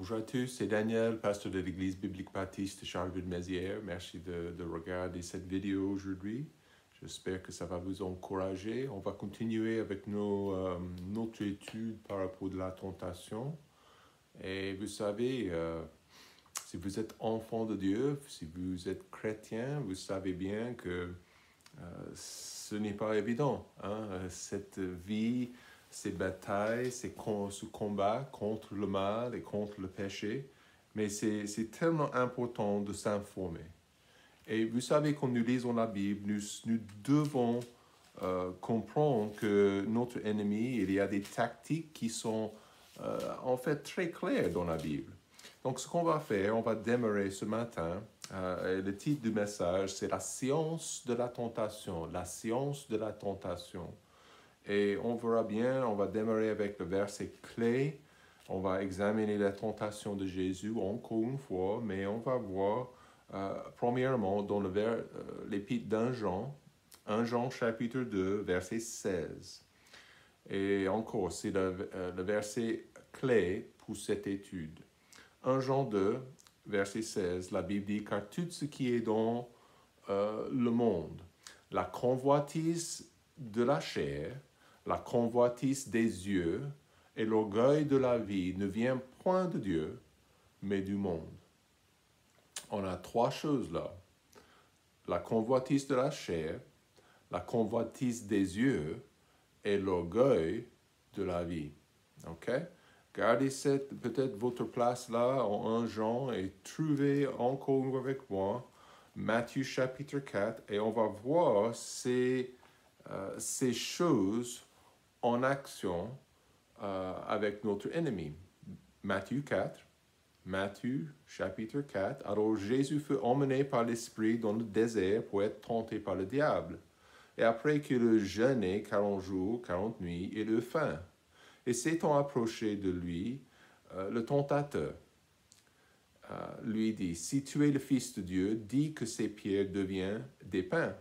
Bonjour à tous, c'est Daniel, pasteur de l'Église biblique baptiste de Charleville-Mézières. Merci de regarder cette vidéo aujourd'hui. J'espère que ça va vous encourager. On va continuer avec notre étude par rapport à la tentation. Et vous savez, si vous êtes enfant de Dieu, si vous êtes chrétien, vous savez bien que ce n'est pas évident. Cette vie, ces batailles, ce combat contre le mal et contre le péché. Mais c'est tellement important de s'informer. Et vous savez, quand nous lisons la Bible, nous devons comprendre que notre ennemi, il y a des tactiques qui sont en fait très claires dans la Bible. Donc, ce qu'on va faire, on va démarrer ce matin. Le titre du message, c'est « La science de la tentation ». La science de la tentation. Et on verra bien, on va démarrer avec le verset clé. On va examiner la tentation de Jésus encore une fois, mais on va voir, premièrement, dans l'épître d'1 Jean chapitre 2, verset 16. Et encore, c'est le verset clé pour cette étude. 1 Jean 2, verset 16, la Bible dit « Car tout ce qui est dans le monde, la convoitise de la chair, la convoitise des yeux et l'orgueil de la vie ne vient point de Dieu, mais du monde. » On a trois choses là. La convoitise de la chair, la convoitise des yeux et l'orgueil de la vie. OK? Gardez peut-être votre place là en 1 Jean et trouvez encore avec moi Matthieu chapitre 4 et on va voir ces choses en action avec notre ennemi. Matthieu chapitre 4. Alors Jésus fut emmené par l'Esprit dans le désert pour être tenté par le diable. Et après qu'il eut jeûné 40 jours, 40 nuits, il eut faim. Et s'étant approché de lui, le tentateur lui dit, « Si tu es le Fils de Dieu, dis que ces pierres deviennent des pains. »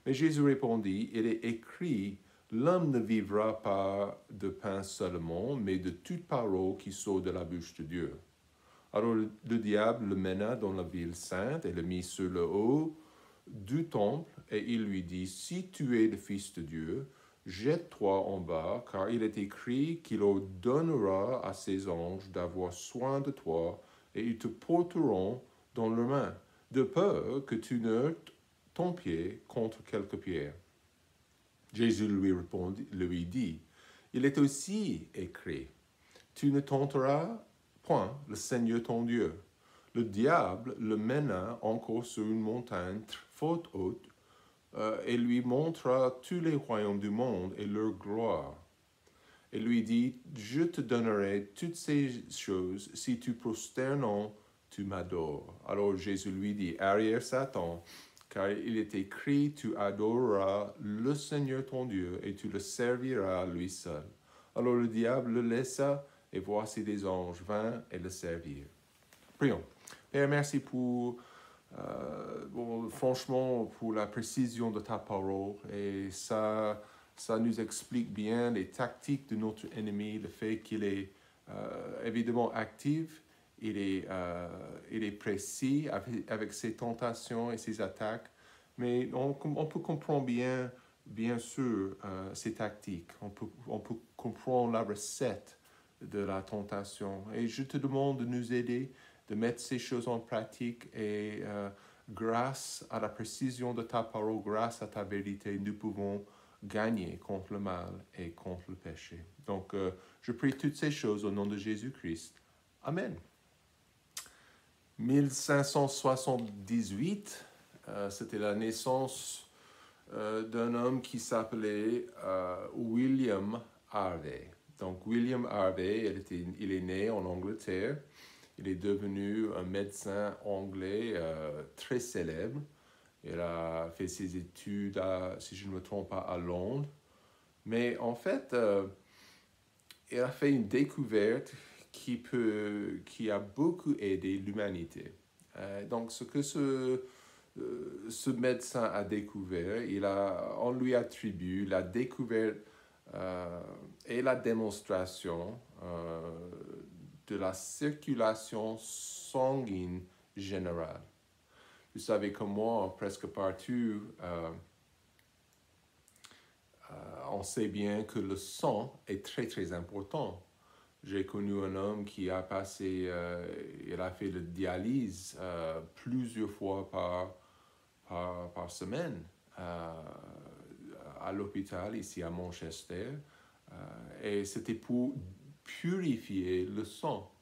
Mais Jésus répondit, « Il est écrit, l'homme ne vivra pas de pain seulement, mais de toute parole qui sort de la bouche de Dieu. » Alors le diable le mena dans la ville sainte et le mit sur le haut du temple, et il lui dit, « Si tu es le Fils de Dieu, jette-toi en bas, car il est écrit qu'il ordonnera à ses anges d'avoir soin de toi, et ils te porteront dans leurs mains, de peur que tu ne heurtes ton pied contre quelque pierre. » Jésus lui dit, « Il est aussi écrit, tu ne tenteras point le Seigneur ton Dieu. » Le diable le mena encore sur une montagne fort haute, et lui montra tous les royaumes du monde et leur gloire. Et lui dit, « Je te donnerai toutes ces choses si tu prosternant, tu m'adores. » Alors Jésus lui dit, « Arrière Satan, car il est écrit, tu adoreras le Seigneur ton Dieu et tu le serviras lui seul. » Alors le diable le laissa, et voici des anges vinrent et le servirent. Prions. Père, merci franchement, pour la précision de ta parole. Et ça nous explique bien les tactiques de notre ennemi, le fait qu'il est évidemment actif, il est précis avec ses tentations et ses attaques. Mais on peut comprendre bien sûr ses tactiques. On peut comprendre la recette de la tentation. Et je te demande de nous aider de mettre ces choses en pratique et grâce à la précision de ta parole, grâce à ta vérité, nous pouvons gagner contre le mal et contre le péché. Donc, je prie toutes ces choses au nom de Jésus-Christ. Amen. 1578, c'était la naissance d'un homme qui s'appelait William Harvey. Donc, William Harvey, il est né en Angleterre. Il est devenu un médecin anglais très célèbre. Il a fait ses études, si je ne me trompe pas, à Londres. Mais en fait, il a fait une découverte qui a beaucoup aidé l'humanité. Donc, ce que ce médecin a découvert, on lui attribue la découverte et la démonstration de la circulation sanguine générale. Vous savez comme moi, presque partout, on sait bien que le sang est très, très important. J'ai connu un homme qui a passé, il a fait la dialyse plusieurs fois par semaine à l'hôpital ici à Manchester. Et c'était pour purifier le sang.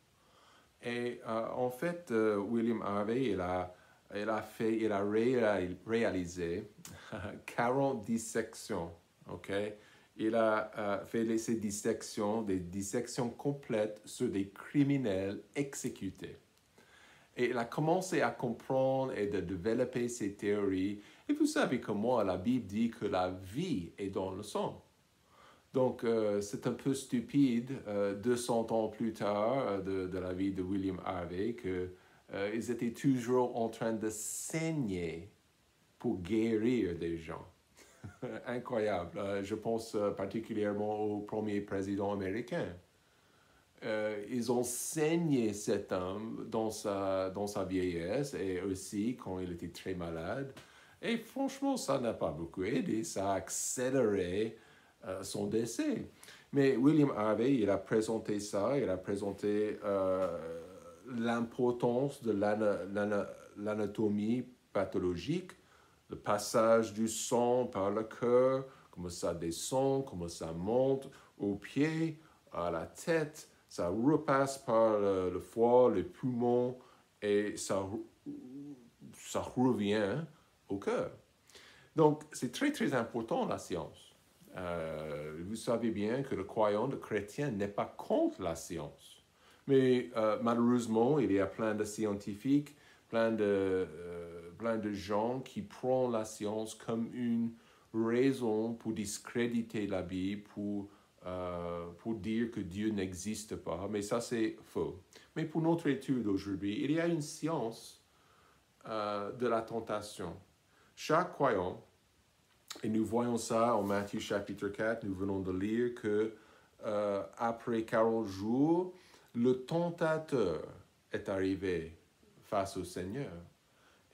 Et en fait, William Harvey, il a réalisé 40 dissections, ok? Il a fait ces dissections, des dissections complètes sur des criminels exécutés. Et il a commencé à comprendre et de développer ses théories. Et vous savez comme moi, la Bible dit que la vie est dans le sang. Donc, c'est un peu stupide, 200 ans plus tard de la vie de William Harvey, qu'ils étaient toujours en train de saigner pour guérir des gens. Incroyable. Je pense particulièrement au premier président américain. Ils ont saigné cet homme dans sa vieillesse et aussi quand il était très malade. Et franchement, ça n'a pas beaucoup aidé. Ça a accéléré son décès. Mais William Harvey, il a présenté ça, il a présenté l'importance de l'anatomie pathologique, le passage du sang par le cœur, comment ça descend, comment ça monte aux pieds, à la tête, ça repasse par le foie, les poumons et ça revient au cœur. Donc, c'est très, très important la science. Vous savez bien que le croyant, le chrétien, n'est pas contre la science. Mais malheureusement, il y a plein de scientifiques, plein de gens qui prennent la science comme une raison pour discréditer la Bible, pour dire que Dieu n'existe pas. Mais ça, c'est faux. Mais pour notre étude aujourd'hui, il y a une science de la tentation. Chaque croyant, et nous voyons ça en Matthieu chapitre 4, nous venons de lire que après 40 jours, le tentateur est arrivé face au Seigneur.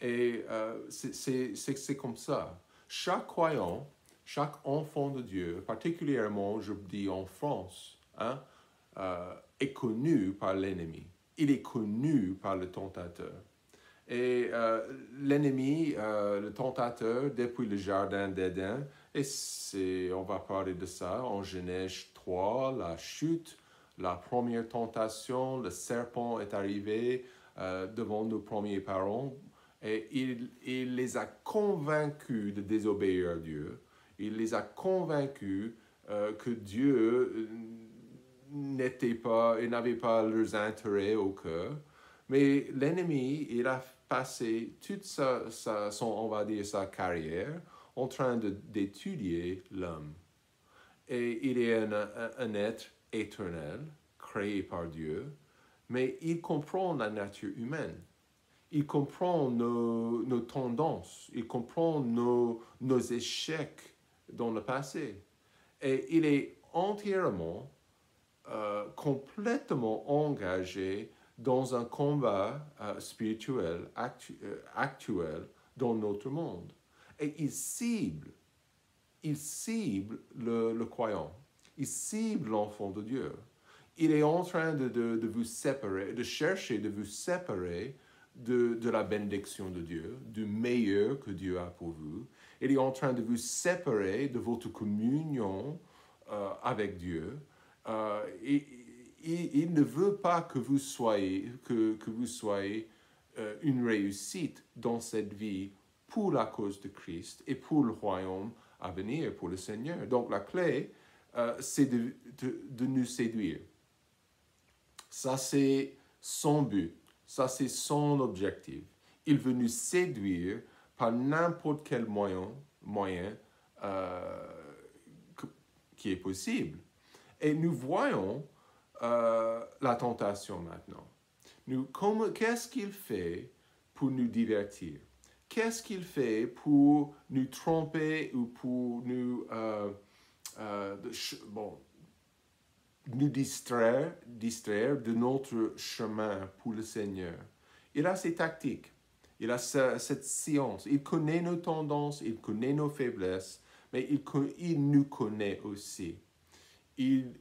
Et c'est comme ça. Chaque croyant, chaque enfant de Dieu, particulièrement, je dis en France, est connu par l'ennemi. Il est connu par le tentateur. Et l'ennemi, le tentateur, depuis le jardin d'Éden, et on va parler de ça en Genèse 3, la chute, la première tentation, le serpent est arrivé devant nos premiers parents et il les a convaincus de désobéir à Dieu. Il les a convaincus que Dieu n'avait pas leurs intérêts au cœur. Mais l'ennemi, il a passé toute on va dire, sa carrière en train d'étudier l'homme. Et il est un être éternel, créé par Dieu, mais il comprend la nature humaine. Il comprend nos tendances, il comprend nos échecs dans le passé. Et il est entièrement, complètement engagé dans un combat spirituel actuel dans notre monde. Et il cible le croyant. Il cible l'enfant de Dieu. Il est en train de vous séparer, de chercher de vous séparer de la bénédiction de Dieu, du meilleur que Dieu a pour vous. Il est en train de vous séparer de votre communion avec Dieu. Il ne veut pas que vous soyez, une réussite dans cette vie pour la cause de Christ et pour le royaume à venir, pour le Seigneur. Donc la clé, c'est de nous séduire. Ça, c'est son but. Ça, c'est son objectif. Il veut nous séduire par n'importe quel moyen qui est possible. Et nous voyons la tentation maintenant. Qu'est-ce qu'il fait pour nous divertir? Qu'est-ce qu'il fait pour nous tromper ou pour nous... nous distraire de notre chemin pour le Seigneur. Il a ses tactiques, il a cette science, il connaît nos tendances, il connaît nos faiblesses, mais il nous connaît aussi. Il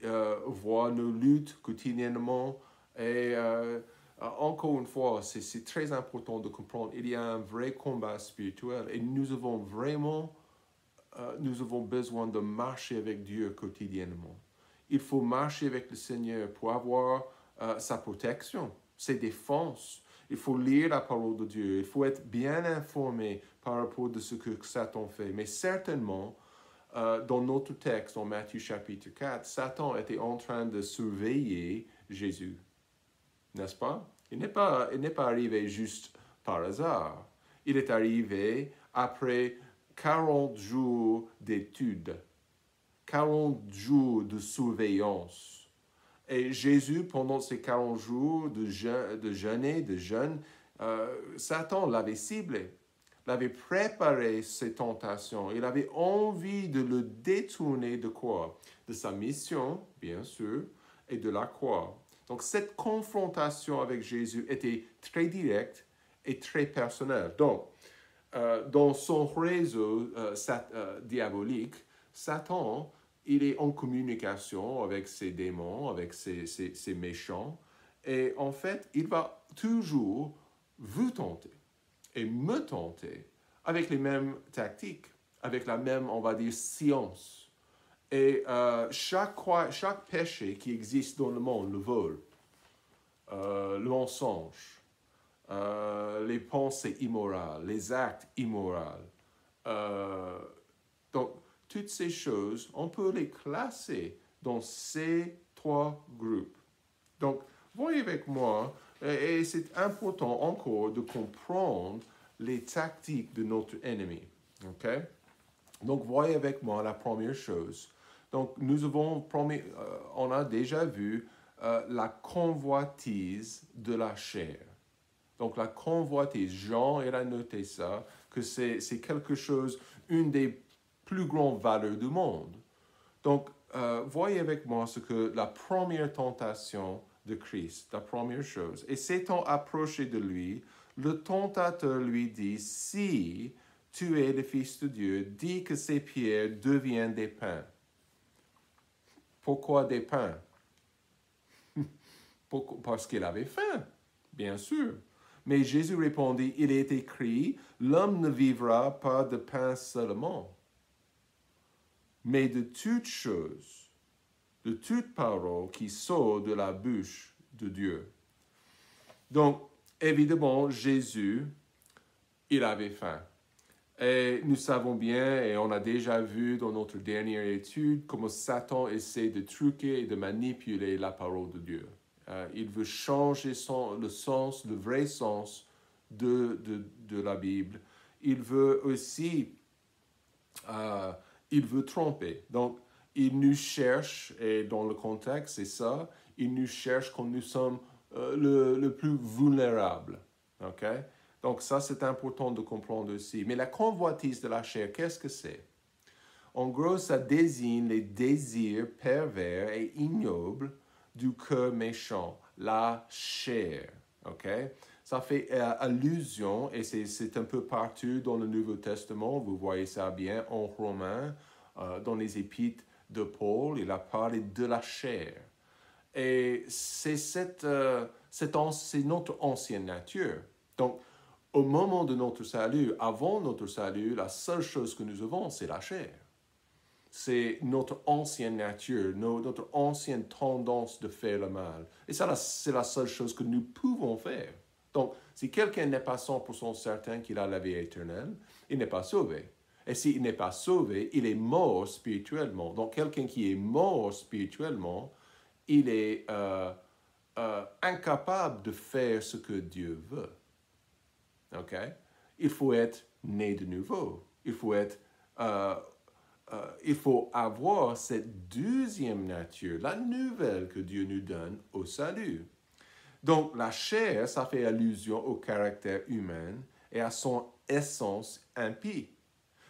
voit nos luttes quotidiennement et encore une fois, c'est très important de comprendre, il y a un vrai combat spirituel et nous avons besoin de marcher avec Dieu quotidiennement. Il faut marcher avec le Seigneur pour avoir sa protection, ses défenses. Il faut lire la parole de Dieu. Il faut être bien informé par rapport à ce que Satan fait. Mais certainement, dans notre texte, en Matthieu chapitre 4, Satan était en train de surveiller Jésus. N'est-ce pas? Il n'est pas arrivé juste par hasard. Il est arrivé après 40 jours d'études, 40 jours de surveillance. Et Jésus, pendant ces 40 jours de jeûne, Satan l'avait ciblé, l'avait préparé ses tentations. Il avait envie de le détourner de quoi? De sa mission, bien sûr, et de la croix. Donc cette confrontation avec Jésus était très directe et très personnelle. Donc, dans son réseau diabolique, Satan, il est en communication avec ses démons, avec ses méchants, et en fait, il va toujours vous tenter et me tenter avec les mêmes tactiques, avec la même, on va dire, science. Et chaque péché qui existe dans le monde, le vol, le mensonge, les pensées immorales, les actes immoraux. Donc, toutes ces choses, on peut les classer dans ces 3 groupes. Donc, voyez avec moi, et c'est important encore de comprendre les tactiques de notre ennemi. OK? Donc, voyez avec moi la première chose. Donc, on a déjà vu la convoitise de la chair. Donc, la convoitise, Jean, il a noté ça, que c'est quelque chose, une des plus grandes valeurs du monde. Donc, voyez avec moi ce que la première tentation de Christ, la première chose. Et s'étant approché de lui, le tentateur lui dit, si tu es le Fils de Dieu, dis que ces pierres deviennent des pains. Pourquoi des pains? Parce qu'il avait faim, bien sûr. Mais Jésus répondit, il est écrit, l'homme ne vivra pas de pain seulement, mais de toutes choses, de toute parole qui sort de la bouche de Dieu. Donc, évidemment, Jésus, il avait faim. Et nous savons bien, et on a déjà vu dans notre dernière étude, comment Satan essaie de truquer et de manipuler la parole de Dieu. Il veut changer le vrai sens de la Bible. Il veut aussi, il veut tromper. Donc, il nous cherche, et dans le contexte, c'est ça, il nous cherche quand nous sommes le plus vulnérables. OK? Donc, ça, c'est important de comprendre aussi. Mais la convoitise de la chair, qu'est-ce que c'est? En gros, ça désigne les désirs pervers et ignobles du cœur méchant, la chair. OK? Ça fait allusion, et c'est un peu partout dans le Nouveau Testament, vous voyez ça bien en Romains, dans les épîtres de Paul, il a parlé de la chair. Et c'est notre ancienne nature. Donc, au moment de notre salut, avant notre salut, la seule chose que nous avons, c'est la chair. C'est notre ancienne nature, notre ancienne tendance de faire le mal. Et ça, c'est la seule chose que nous pouvons faire. Donc, si quelqu'un n'est pas 100% certain qu'il a la vie éternelle, il n'est pas sauvé. Et s'il n'est pas sauvé, il est mort spirituellement. Donc, quelqu'un qui est mort spirituellement, il est incapable de faire ce que Dieu veut. OK? Il faut être né de nouveau. Il faut avoir cette deuxième nature, la nouvelle que Dieu nous donne au salut. Donc, la chair, ça fait allusion au caractère humain et à son essence impie.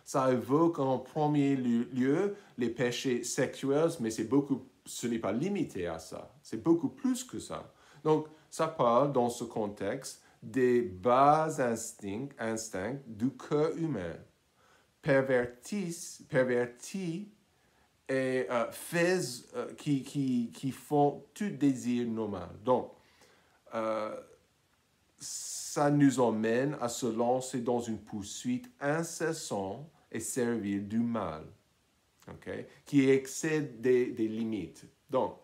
Ça évoque en premier lieu les péchés sexuels, mais c'est beaucoup ce n'est pas limité à ça. C'est beaucoup plus que ça. Donc, ça parle dans ce contexte des bas instincts du cœur humain, pervertis et qui font tout désir normal. Donc, ça nous emmène à se lancer dans une poursuite incessante et servir du mal, okay, qui excède des limites. Donc,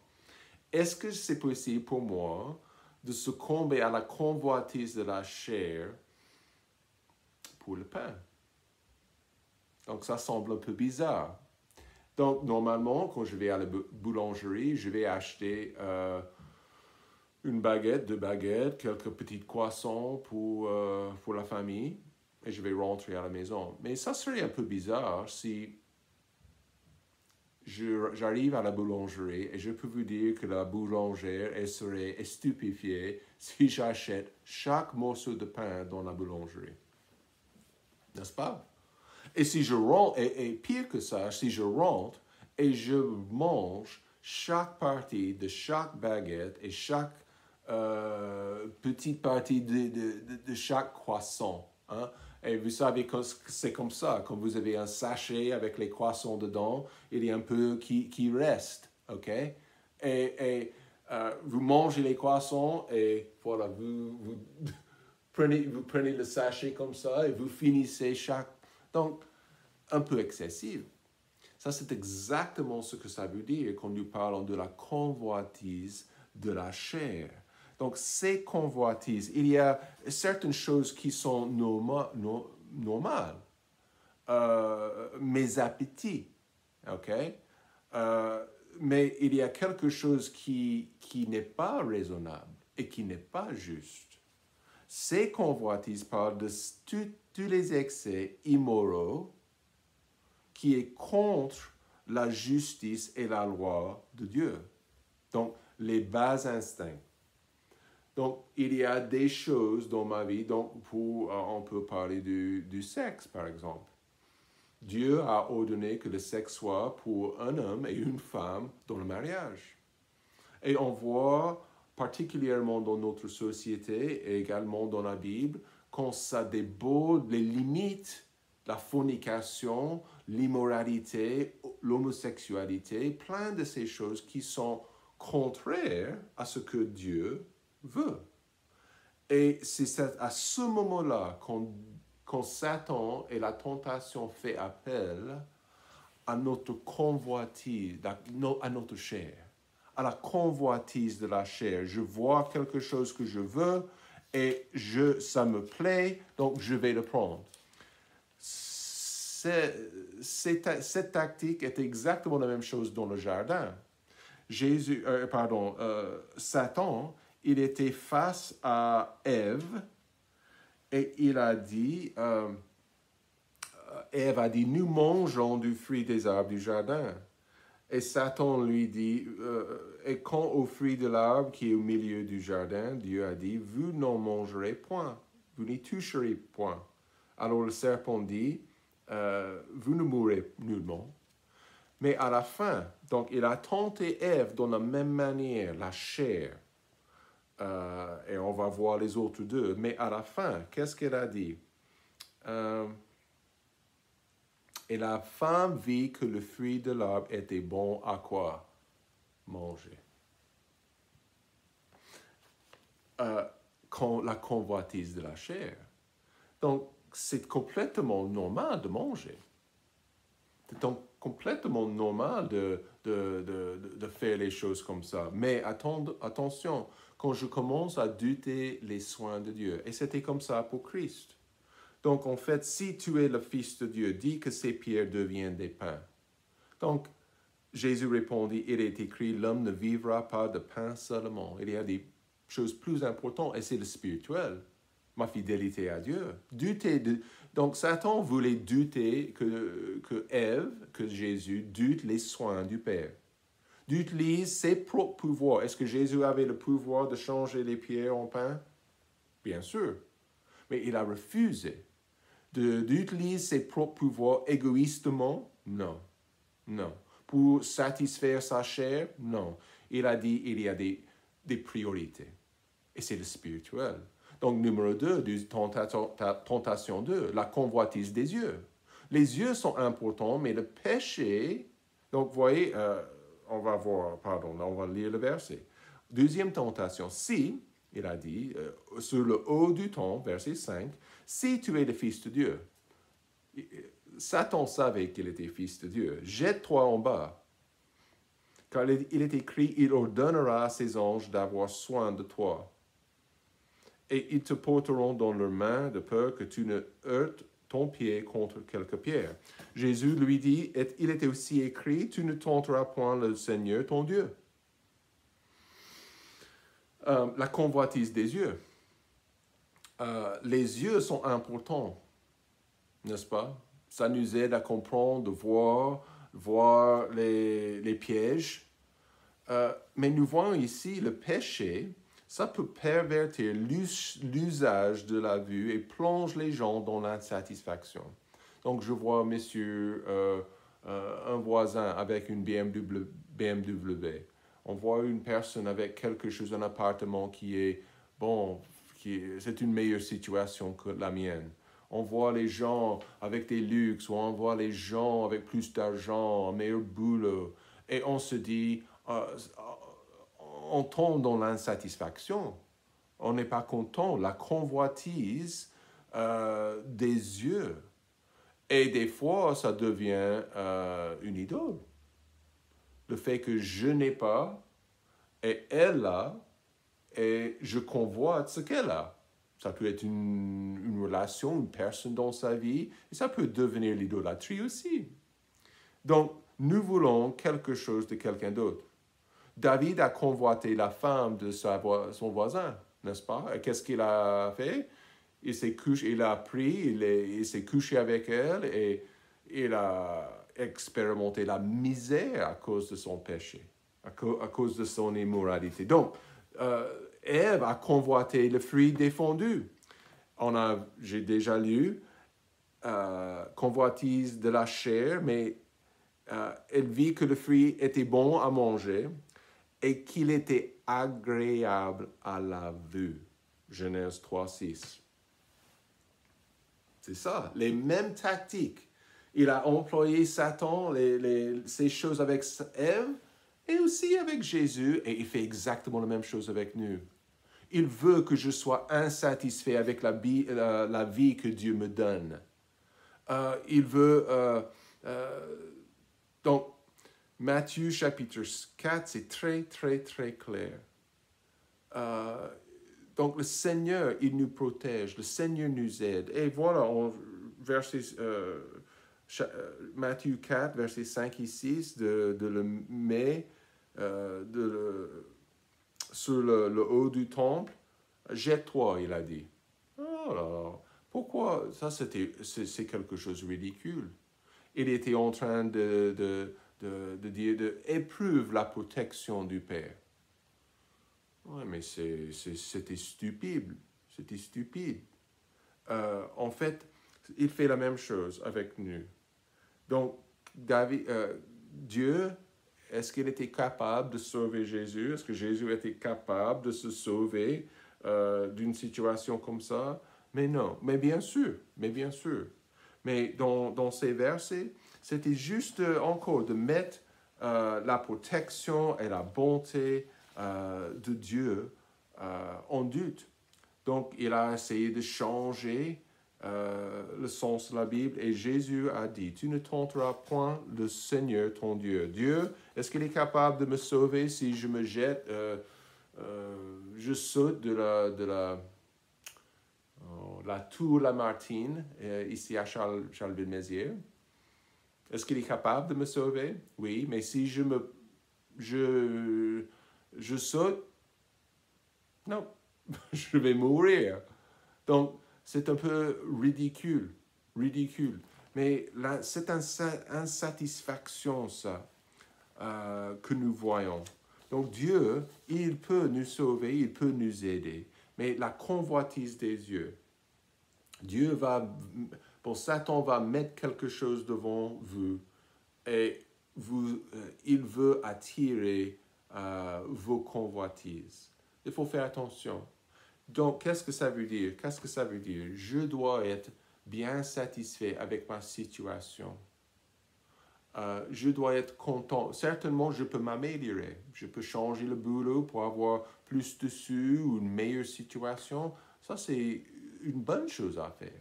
est-ce que c'est possible pour moi de succomber à la convoitise de la chair pour le pain? Donc, ça semble un peu bizarre. Donc, normalement, quand je vais à la boulangerie, je vais acheter une baguette, 2 baguettes, quelques petits croissants pour la famille, et je vais rentrer à la maison. Mais ça serait un peu bizarre si j'arrive à la boulangerie et je peux vous dire que la boulangère, elle serait stupéfiée si j'achète chaque morceau de pain dans la boulangerie. N'est-ce pas? Et si je rentre, et pire que ça, si je rentre et je mange chaque partie de chaque baguette et chaque petite partie de chaque croissant, hein? Et vous savez que c'est comme ça, quand vous avez un sachet avec les croissants dedans, il y a un peu qui reste, ok? Et vous mangez les croissants et voilà, vous prenez le sachet comme ça et vous finissez chaque... Donc, un peu excessif. Ça, c'est exactement ce que ça veut dire quand nous parlons de la convoitise de la chair. Donc, ces convoitises, il y a certaines choses qui sont normales. Mes appétits, ok? Mais il y a quelque chose qui n'est pas raisonnable et qui n'est pas juste. Ces convoitises parlent de tous les excès immoraux qui est contre la justice et la loi de Dieu. Donc, les bas instincts. Donc, il y a des choses dans ma vie, donc on peut parler du sexe, par exemple. Dieu a ordonné que le sexe soit pour un homme et une femme dans le mariage. Et on voit particulièrement dans notre société et également dans la Bible, quand ça déborde les limites, la fornication, l'immoralité, l'homosexualité, plein de ces choses qui sont contraires à ce que Dieu veut. Et c'est à ce moment-là quand Satan et la tentation fait appel à notre convoitise, à notre chair, à la convoitise de la chair. Je vois quelque chose que je veux et ça me plaît, donc je vais le prendre. Cette tactique est exactement la même chose dans le jardin. Satan, il était face à Ève et il a dit, Ève a dit, nous mangeons du fruit des arbres du jardin. Et Satan lui dit, et quand au fruit de l'arbre qui est au milieu du jardin, Dieu a dit, vous n'en mangerez point, vous n'y toucherez point. Alors le serpent dit, vous ne mourrez nullement. Mais à la fin, donc il a tenté Ève de la même manière, la chair. Et on va voir les autres deux. Mais à la fin, qu'est-ce qu'elle a dit? Et la femme vit que le fruit de l'arbre était bon à quoi? Manger. La convoitise de la chair. Donc, c'est complètement normal de manger. C'est donc complètement normal de faire les choses comme ça. Mais attention, quand je commence à douter les soins de Dieu, et c'était comme ça pour Christ. Donc, en fait, si tu es le Fils de Dieu, dis que ces pierres deviennent des pains. Donc, Jésus répondit, il est écrit, l'homme ne vivra pas de pain seulement. Il y a des choses plus importantes, et c'est le spirituel. Ma fidélité à Dieu. Donc, Satan voulait douter que Ève, que Jésus, doute les soins du Père. D'utiliser ses propres pouvoirs. Est-ce que Jésus avait le pouvoir de changer les pierres en pain? Bien sûr. Mais il a refusé d'utiliser ses propres pouvoirs égoïstement? Non. Non. pour satisfaire sa chair? Non. Il a dit il y a des priorités. Et c'est le spirituel. Donc, numéro 2, tentation 2, la convoitise des yeux. Les yeux sont importants, mais le péché... Donc, vous voyez, on va lire le verset. Deuxième tentation, si, il a dit, sur le haut du temple, verset 5, si tu es le Fils de Dieu, Satan savait qu'il était Fils de Dieu, jette-toi en bas. Car il est écrit, il ordonnera à ses anges d'avoir soin de toi. Et ils te porteront dans leurs mains de peur que tu ne heurtes ton pied contre quelque pierre. Jésus lui dit, il était aussi écrit, tu ne tenteras point le Seigneur ton Dieu. La convoitise des yeux. Les yeux sont importants, n'est-ce pas? Ça nous aide à comprendre, de voir les pièges. Mais nous voyons ici le péché. Ça peut pervertir l'usage de la vue et plonge les gens dans l'insatisfaction. Donc, je vois, messieurs, un voisin avec une BMW. On voit une personne avec quelque chose, un appartement qui est, bon, c'est une meilleure situation que la mienne. On voit les gens avec des luxes, ou on voit les gens avec plus d'argent, un meilleur boulot. Et on se dit... on tombe dans l'insatisfaction. On n'est pas content. La convoitise des yeux. Et des fois, ça devient une idole. Le fait que je n'ai pas, et elle a, et je convoite ce qu'elle a. Ça peut être une relation, une personne dans sa vie, et ça peut devenir l'idolâtrie aussi. Donc, nous voulons quelque chose de quelqu'un d'autre. David a convoité la femme de son voisin, n'est-ce pas? Et qu'est-ce qu'il a fait? Il s'est couché avec elle et il a expérimenté la misère à cause de son péché, à cause de son immoralité. Donc, Ève a convoité le fruit défendu. J'ai déjà lu convoitise de la chair, mais elle vit que le fruit était bon à manger et qu'il était agréable à la vue. Genèse 3:6. C'est ça, les mêmes tactiques. Il a employé Satan, ces choses avec Ève et aussi avec Jésus, et il fait exactement la même chose avec nous. Il veut que je sois insatisfait avec la vie que Dieu me donne. Il veut... donc, Matthieu chapitre 4, c'est très, très, très clair. Donc, le Seigneur, il nous protège, le Seigneur nous aide. Et voilà, Matthieu 4, versets 5 et 6, de le mettre sur le haut du temple. Jette-toi, il a dit. Oh là là, pourquoi? Ça, c'est quelque chose de ridicule. Il était en train de dire, éprouve la protection du Père. Oui, mais c'était stupide. C'était stupide. En fait, il fait la même chose avec nous. Donc, Dieu, est-ce qu'il était capable de sauver Jésus? Est-ce que Jésus était capable de se sauver d'une situation comme ça? Mais non, mais bien sûr, Mais dans ces versets, c'était juste encore de mettre la protection et la bonté de Dieu en doute. Donc, il a essayé de changer le sens de la Bible et Jésus a dit, tu ne tenteras point le Seigneur ton Dieu. Dieu, est-ce qu'il est capable de me sauver si je me jette, je saute de la tour Lamartine, ici à Charleville-Mézières? Est-ce qu'il est capable de me sauver? Oui, mais si je saute, non, je vais mourir. Donc, c'est un peu ridicule. Mais là, c'est une insatisfaction, ça, que nous voyons. Donc, Dieu, il peut nous sauver, il peut nous aider. Mais la convoitise des yeux, Satan va mettre quelque chose devant vous et il veut attirer vos convoitises. Il faut faire attention. Donc, qu'est-ce que ça veut dire? Qu'est-ce que ça veut dire? Je dois être bien satisfait avec ma situation. Je dois être content. Certainement, je peux m'améliorer. Je peux changer le boulot pour avoir plus de sous ou une meilleure situation. Ça, c'est une bonne chose à faire.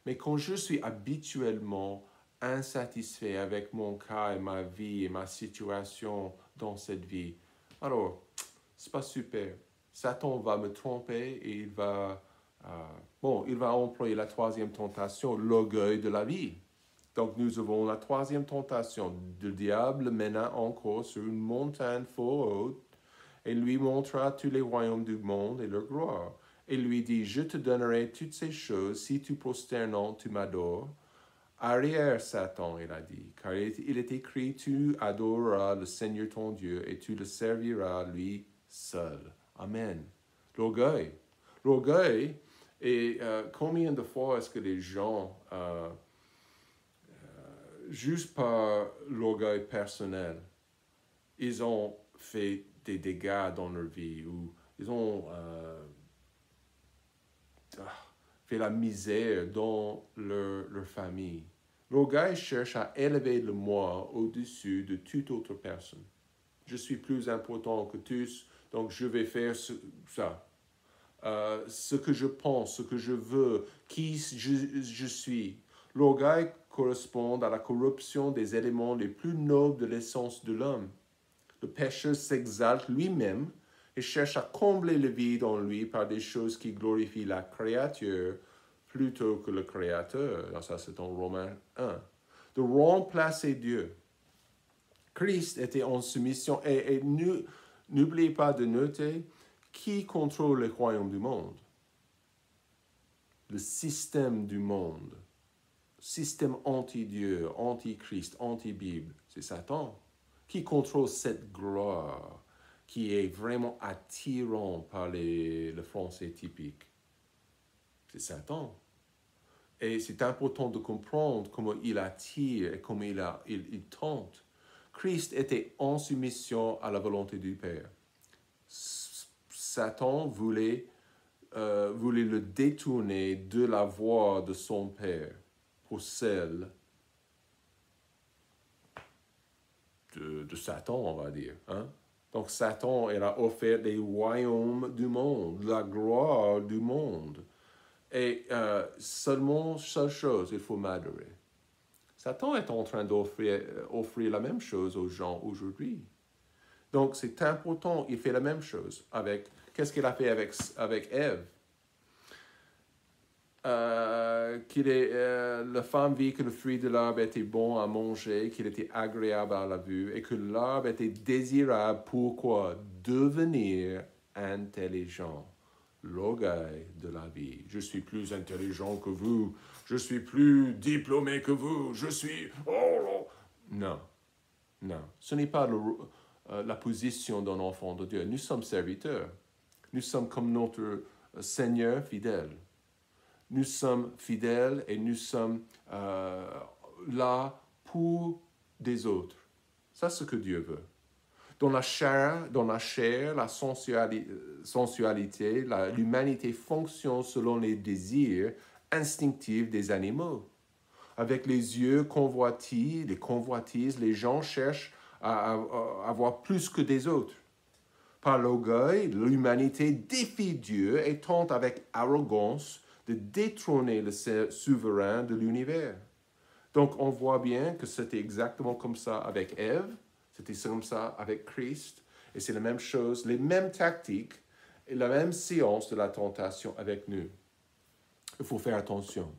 Mais quand je suis habituellement insatisfait avec mon cas et ma vie et ma situation dans cette vie, alors, c'est pas super. Satan va me tromper et il va employer la troisième tentation, l'orgueil de la vie. Donc, nous avons la troisième tentation. Le diable mena encore sur une montagne fort haute et lui montra tous les royaumes du monde et leur gloire. Et lui dit, je te donnerai toutes ces choses si tu prosternant, tu m'adores. Arrière, Satan, il a dit, car il est écrit, tu adoreras le Seigneur ton Dieu et tu le serviras lui seul. Amen. L'orgueil. L'orgueil, et combien de fois est-ce que les gens, juste par l'orgueil personnel, ils ont fait des dégâts dans leur vie ou ils ont fait la misère dans leur famille. L'orgueil cherche à élever le moi au-dessus de toute autre personne. Je suis plus important que tous, donc je vais faire ça. Ce que je pense, ce que je veux, qui je suis. L'orgueil correspond à la corruption des éléments les plus nobles de l'essence de l'homme. Le pécheur s'exalte lui-même et cherche à combler le vide en lui par des choses qui glorifient la créature plutôt que le Créateur. Ça, c'est dans Romains 1. De remplacer Dieu. Christ était en soumission et n'oubliez pas de noter qui contrôle le royaume du monde. Le système du monde. Système anti-Dieu, anti-Christ, anti-Bible. C'est Satan qui contrôle cette gloire qui est vraiment attirant par le français typique. C'est Satan. Et c'est important de comprendre comment il attire et comment il tente. Christ était en soumission à la volonté du Père. Satan voulait le détourner de la voie de son Père pour celle de Satan, on va dire. Hein? Donc Satan, il a offert les royaumes du monde, la gloire du monde. Et seule chose, il faut m'adorer. Satan est en train d'offrir la même chose aux gens aujourd'hui. Donc, c'est important, il fait la même chose avec... Qu'est-ce qu'il a fait avec Ève? La femme vit que le fruit de l'arbre était bon à manger, qu'il était agréable à la vue, et que l'arbre était désirable pour quoi? Devenir intelligent. L'orgueil de la vie. Je suis plus intelligent que vous. Je suis plus diplômé que vous. Je suis... Oh, non, non. Ce n'est pas la position d'un enfant de Dieu. Nous sommes serviteurs. Nous sommes comme notre Seigneur fidèle. Nous sommes fidèles et nous sommes là pour des autres. C'est ce que Dieu veut. Dans la chair, la sensualité, l'humanité fonctionne selon les désirs instinctifs des animaux. Avec les yeux convoitises, les gens cherchent à avoir plus que des autres. Par l'orgueil, l'humanité défie Dieu et tente avec arrogance de détrôner le souverain de l'univers. Donc, on voit bien que c'était exactement comme ça avec Ève, c'était comme ça avec Christ, et c'est la même chose, les mêmes tactiques et la même séance de la tentation avec nous. Il faut faire attention.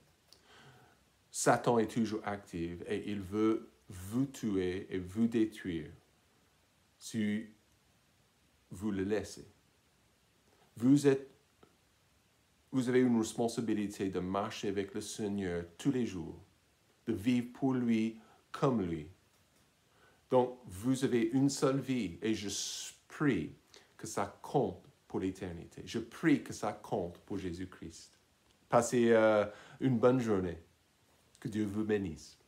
Satan est toujours actif et il veut vous tuer et vous détruire si vous le laissez. Vous avez une responsabilité de marcher avec le Seigneur tous les jours, de vivre pour lui comme lui. Donc, vous avez une seule vie et je prie que ça compte pour l'éternité. Je prie que ça compte pour Jésus-Christ. Passez une bonne journée. Que Dieu vous bénisse.